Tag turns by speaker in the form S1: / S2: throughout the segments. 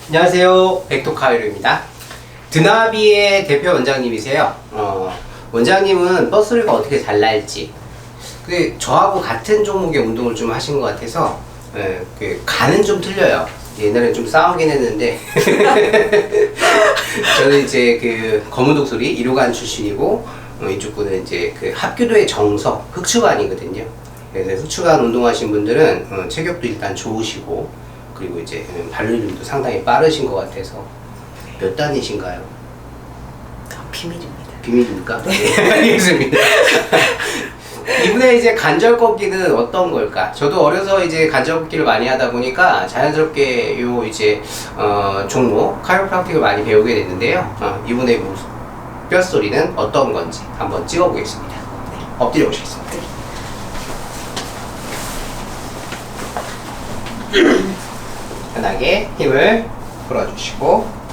S1: 안녕하세요, 백도카이로입니다. 드나비의 대표 원장님이세요. 원장님은 버스리가 어떻게 잘 날지, 저하고 같은 종목의 운동을 좀 하신 것 같아서 간은 좀 틀려요. 옛날엔 좀 싸우긴 했는데 저는 이제 검은 독수리 1호관 출신이고, 이쪽 분은 이제 합교도의 정석 흑추관이거든요. 그래서 흑추관 운동하신 분들은 체격도 일단 좋으시고, 그리고 이제 발놀림도 상당히 빠르신 것 같아서. 몇 단이신가요?
S2: 비밀입니다.
S1: 비밀입니까? 네, 알겠습니다. 이분의 이제 관절 꺾기는 어떤 걸까? 저도 어려서 이제 관절 꺾기를 많이 하다 보니까 자연스럽게 종목 카이로프락틱을 많이 배우게 됐는데요. 이분의 뼛소리는 어떤 건지 한번 찍어보겠습니다. 네, 엎드려 보시겠습니다. 편하게 힘을 풀어주시고,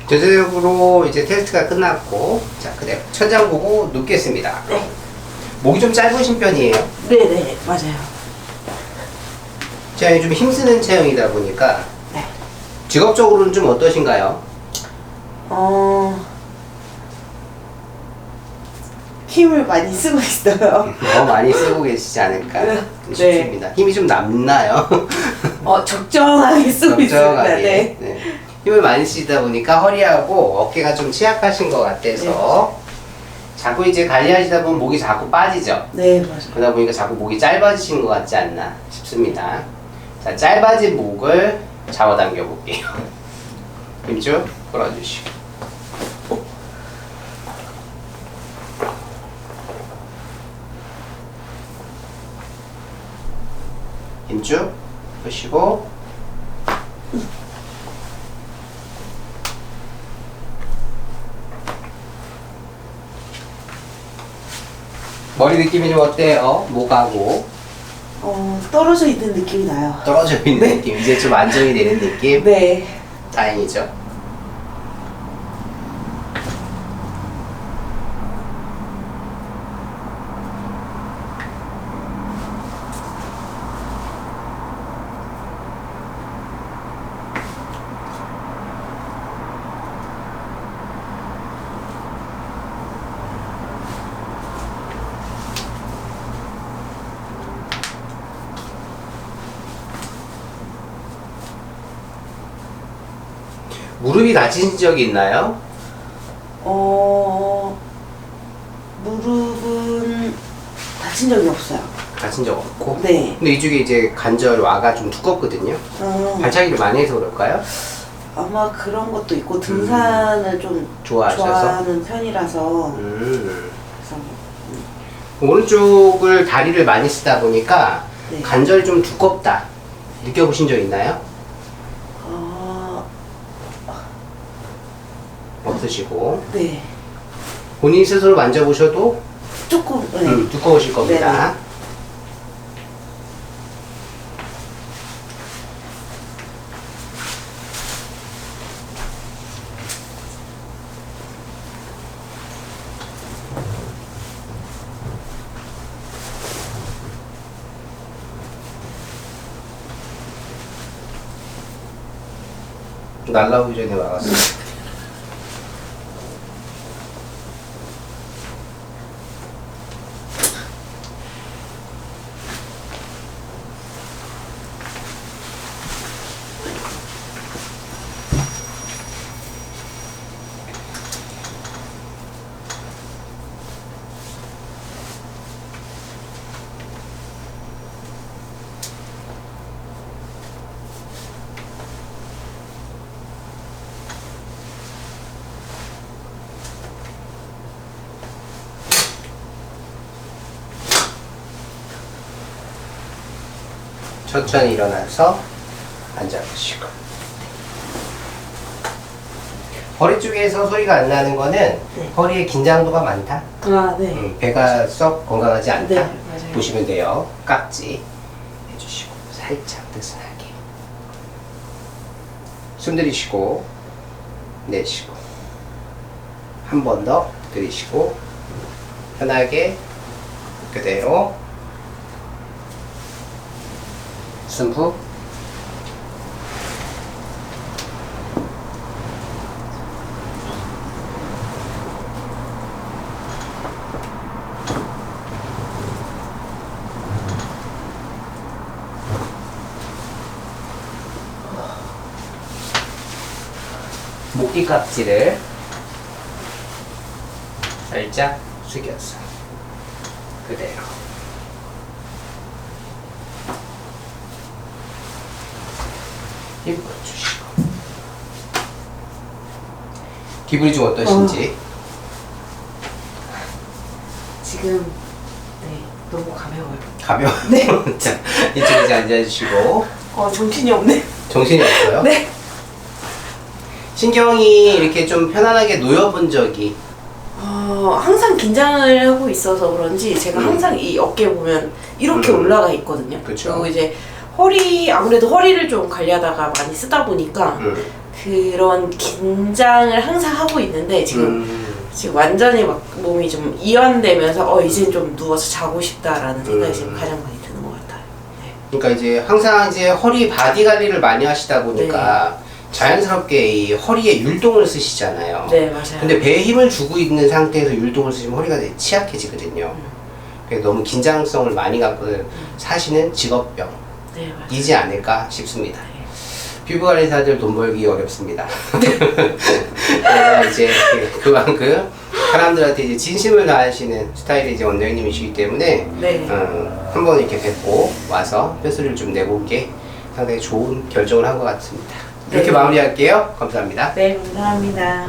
S1: 전체적으로 이제 테스트가 끝났고, 자, 그대로 천장 보고 눕겠습니다.
S2: 네.
S1: 목이 좀 짧으신 편이에요.
S2: 네네, 맞아요.
S1: 체형이 좀 힘쓰는 체형이다 보니까.
S2: 네.
S1: 직업적으로는 좀 어떠신가요?
S2: 힘을 많이 쓰고 있어요.
S1: 더 많이 쓰고 계시지 않을까
S2: 네.
S1: 싶습니다. 힘이 좀 남나요?
S2: 적정하게 쓰고 있습니다.
S1: 적정하게.
S2: 네.
S1: 네. 힘을 많이 쓰다 보니까 허리하고 어깨가 좀 취약하신 것 같아서 자꾸 이제 관리하시다 보면 목이 자꾸 빠지죠.
S2: 네, 맞아요.
S1: 그러다 보니까 자꾸 목이 짧아지신 것 같지 않나 싶습니다. 자, 짧아진 목을 잡아당겨 볼게요. 힘 쭉 풀어주시고, 힘 쭉 푸시고, 머리 느낌이 좀 어때요? 목하고
S2: 떨어져 있는 느낌이 나요.
S1: 떨어져 있는 느낌, 이제 좀 안정이 되는 느낌?
S2: 네.
S1: 다행이죠. 무릎이 다친 적이 있나요?
S2: 무릎은 다친 적이 없어요.
S1: 다친 적 없고?
S2: 네.
S1: 근데 이쪽에 이제 관절 와가 좀 두껍거든요? 발차기를 많이 해서 그럴까요?
S2: 아마 그런 것도 있고, 등산을 좀
S1: 좋아하셔서?
S2: 좋아하는 편이라서. 그래서
S1: 오른쪽을 다리를 많이 쓰다 보니까
S2: 네.
S1: 관절이 좀 두껍다 느껴보신 적 있나요? 없으시고,
S2: 네.
S1: 본인 스스로 만져보셔도
S2: 조금, 네.
S1: 두꺼우실 겁니다.
S2: 네네.
S1: 날라오기 전에 와갔어. 천천히 일어나서 앉아보시고. 허리 쪽에서 소리가 안 나는 거는
S2: 네.
S1: 허리에 긴장도가 많다.
S2: 아, 네.
S1: 배가 썩 건강하지 않다.
S2: 네, 맞아요.
S1: 보시면 돼요. 깍지 해주시고 살짝 느슨하게 숨 들이쉬고 내쉬고 한 번 더 들이쉬고 편하게 그대로 숨 후 목뒤 깍지를 살짝 숙여서 그대로 힘을 주시고 기분이 좀 어떠신지.
S2: 지금 네 너무 가벼워요.
S1: 가벼워.
S2: 네.
S1: 자, 이쪽에 이제 앉아주시고
S2: 정신이 없네.
S1: 정신이 없어요?
S2: 네.
S1: 신경이 이렇게 좀 편안하게 놓여본 적이.
S2: 항상 긴장을 하고 있어서 그런지 제가 항상 이 어깨 보면 이렇게 올라가 있거든요.
S1: 그쵸.
S2: 그리고 이제 아무래도 허리를 좀 관리하다가 많이 쓰다 보니까 그런 긴장을 항상 하고 있는데 지금 완전히 막 몸이 좀 이완되면서 이제 좀 누워서 자고 싶다라는 생각이 지금 가장 많이 드는 것 같아요. 네.
S1: 그러니까 이제 항상 이제 허리 바디 관리를 많이 하시다 보니까 자연스럽게 이 허리에 율동을 쓰시잖아요.
S2: 네, 맞아요.
S1: 근데 배에 힘을 주고 있는 상태에서 율동을 쓰시면 허리가 되게 취약해지거든요. 그래서 너무 긴장성을 많이 갖고 사시는 직업병이지
S2: 네, 맞아요.
S1: 않을까 싶습니다. 피부관리사들 돈 벌기 어렵습니다. 그래서 이제 그만큼 사람들한테 이제 진심을 다하시는 스타일이 이제 원장님이시기 때문에
S2: 네.
S1: 한번 이렇게 뵙고 와서 뼈소리를 좀 내본 게 상당히 좋은 결정을 한 것 같습니다. 이렇게
S2: 네.
S1: 마무리할게요. 감사합니다.
S2: 네, 감사합니다.